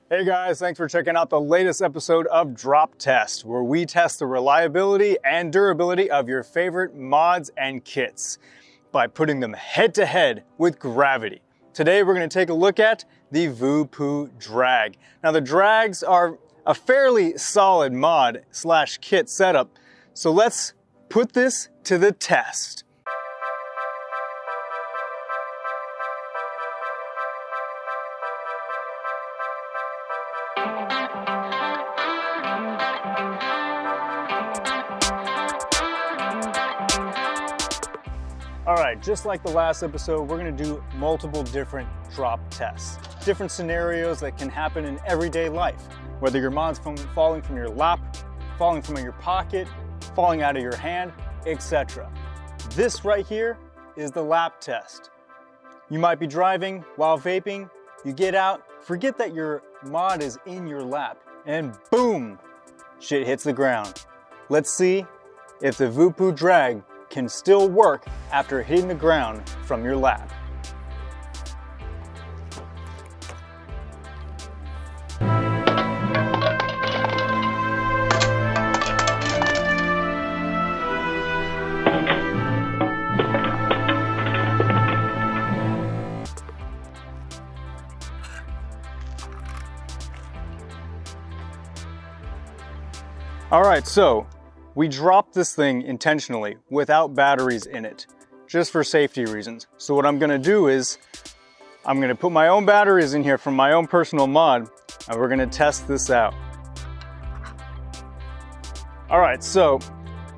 Hey guys, thanks for checking out the latest episode of Drop Test, where we test the reliability and durability of your favorite mods and kits by putting them head to head with gravity. Today we're going to take a look at the VooPoo drag. Now the drags are a fairly solid mod slash kit setup, so let's put this to the test. Alright, just like the last episode, we're going to do multiple different drop tests. Different scenarios that can happen in everyday life. Whether your mod's falling from your lap, falling from your pocket, falling out of your hand, etc. This right here is the lap test. You might be driving while vaping, you get out, forget that your mod is in your lap, and boom, shit hits the ground. Let's see if the VooPoo drag can still work after hitting the ground from your lap. All right, so we dropped this thing intentionally without batteries in it, just for safety reasons. So what I'm gonna do is, I'm gonna put my own batteries in here from my own personal mod, and we're gonna test this out. All right, so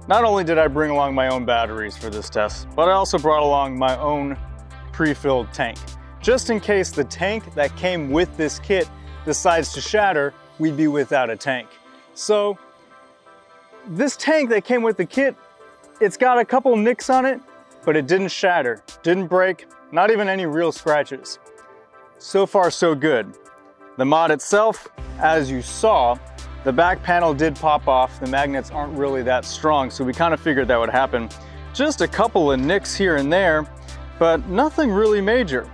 not only did I bring along my own batteries for this test, but I also brought along my own pre-filled tank. Just in case the tank that came with this kit decides to shatter, we'd be without a tank. So, this tank that came with the kit, it's got a couple nicks on it, but it didn't shatter, didn't break, not even any real scratches. So far, so good. The mod itself, as you saw, the back panel did pop off. The magnets aren't really that strong, so we kind of figured that would happen. Just a couple of nicks here and there, but nothing really major.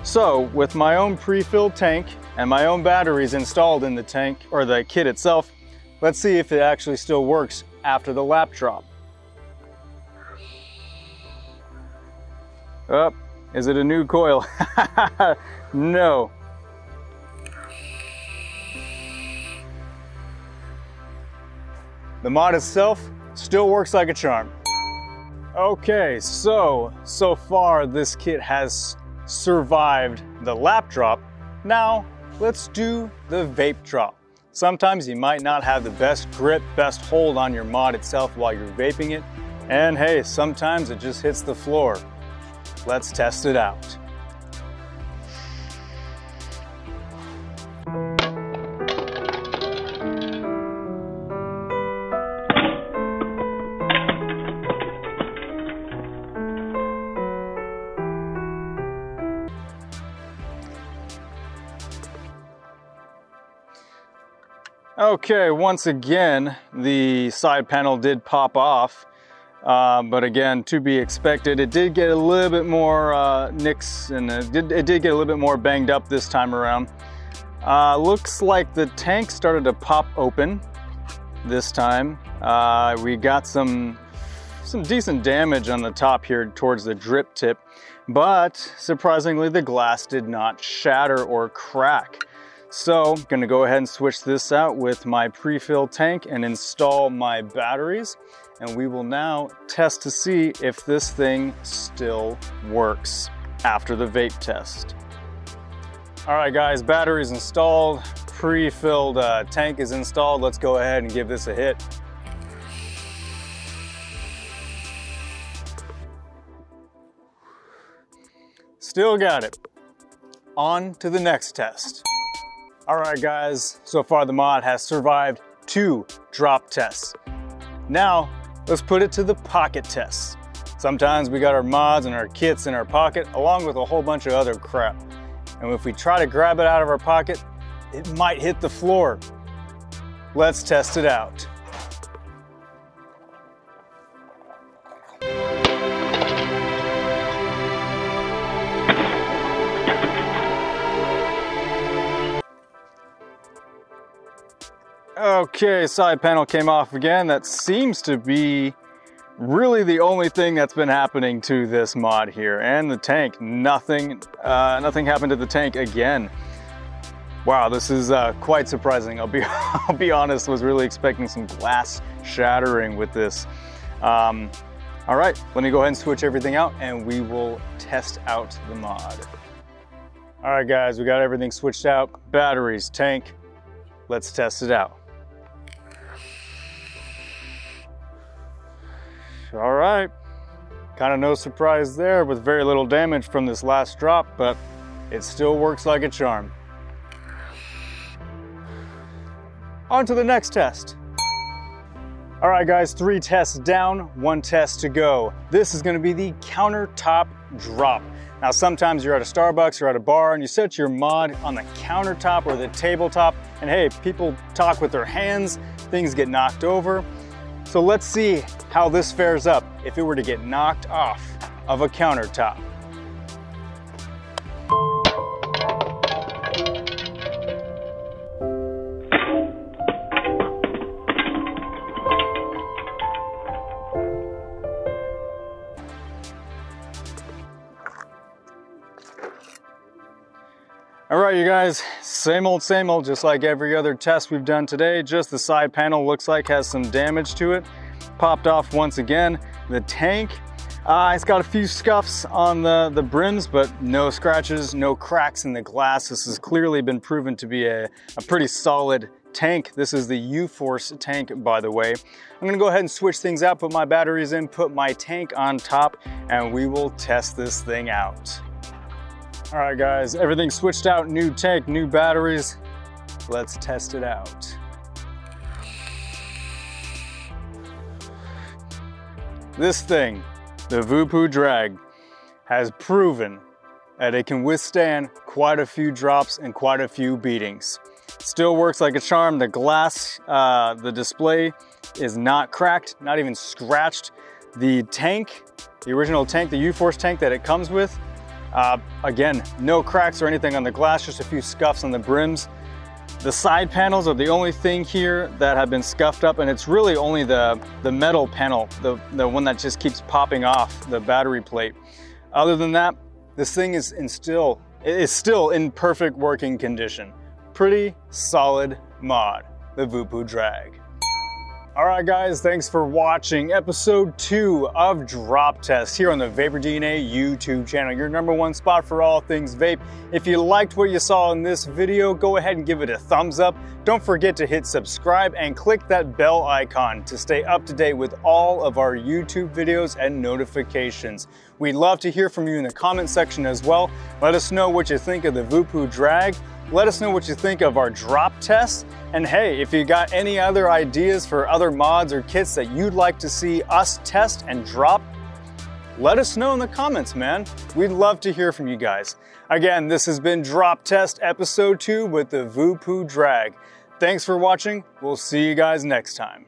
So, with my own pre-filled tank and my own batteries installed in the tank, or the kit itself, let's see if it actually still works after the lap drop. Oh, is it a new coil? No. The mod itself still works like a charm. Okay, so far this kit has survived the lap drop. Now, let's do the vape drop. Sometimes you might not have the best grip, best hold on your mod itself while you're vaping it. And hey, sometimes it just hits the floor. Let's test it out. Okay, once again, the side panel did pop off, but again, to be expected. It did get a little bit more nicks, and it did get a little bit more banged up this time around. Looks like the tank started to pop open this time. We got some decent damage on the top here towards the drip tip, but surprisingly, the glass did not shatter or crack. So I'm gonna go ahead and switch this out with my pre-filled tank and install my batteries. And we will now test to see if this thing still works after the vape test. All right guys, batteries installed, pre-filled tank is installed. Let's go ahead and give this a hit. Still got it. On to the next test. All right guys, so far the mod has survived 2 drop tests. Now, let's put it to the pocket tests. Sometimes we got our mods and our kits in our pocket, along with a whole bunch of other crap. And if we try to grab it out of our pocket, it might hit the floor. Let's test it out. Okay, side panel came off again. That seems to be really the only thing that's been happening to this mod here. And the tank, nothing happened to the tank again. Wow, this is quite surprising. I'll be honest, was really expecting some glass shattering with this. All right, let me go ahead and switch everything out and we will test out the mod. All right guys, we got everything switched out. Batteries, tank, let's test it out. All right, kind of no surprise there with very little damage from this last drop, but it still works like a charm. On to the next test. All right guys, 3 tests down, 1 test to go. This is gonna be the countertop drop. Now sometimes you're at a Starbucks or at a bar and you set your mod on the countertop or the tabletop, and hey, people talk with their hands, things get knocked over. So let's see how this fares up if it were to get knocked off of a countertop. All right, you guys, same old, just like every other test we've done today. Just the side panel looks like has some damage to it. Popped off once again. The tank, it's got a few scuffs on the brims, but no scratches, no cracks in the glass. This has clearly been proven to be a pretty solid tank. This is the U-Force tank, by the way. I'm gonna go ahead and switch things out, put my batteries in, put my tank on top, and we will test this thing out. All right guys, everything switched out, new tank, new batteries. Let's test it out. This thing, the VooPoo drag, has proven that it can withstand quite a few drops and quite a few beatings. Still works like a charm. The glass, the display is not cracked, not even scratched. The tank, the original tank, the U-Force tank that it comes with, again, no cracks or anything on the glass, just a few scuffs on the brims. The side panels are the only thing here that have been scuffed up, and it's really only the metal panel, the one that just keeps popping off, the battery plate. Other than that, this thing is still in perfect working condition. Pretty solid mod, the VooPoo drag. All right guys, thanks for watching episode 2 of Drop Test here on the VaporDNA YouTube channel, your #1 spot for all things vape. If you liked what you saw in this video, go ahead and give it a thumbs up. Don't forget to hit subscribe and click that bell icon to stay up to date with all of our YouTube videos and notifications. We'd love to hear from you in the comment section as well. Let us know what you think of the VooPoo drag. Let us know what you think of our drop test. And hey, if you got any other ideas for other mods or kits that you'd like to see us test and drop, let us know in the comments, man. We'd love to hear from you guys. Again, this has been Drop Test episode 2 with the VooPoo drag. Thanks for watching. We'll see you guys next time.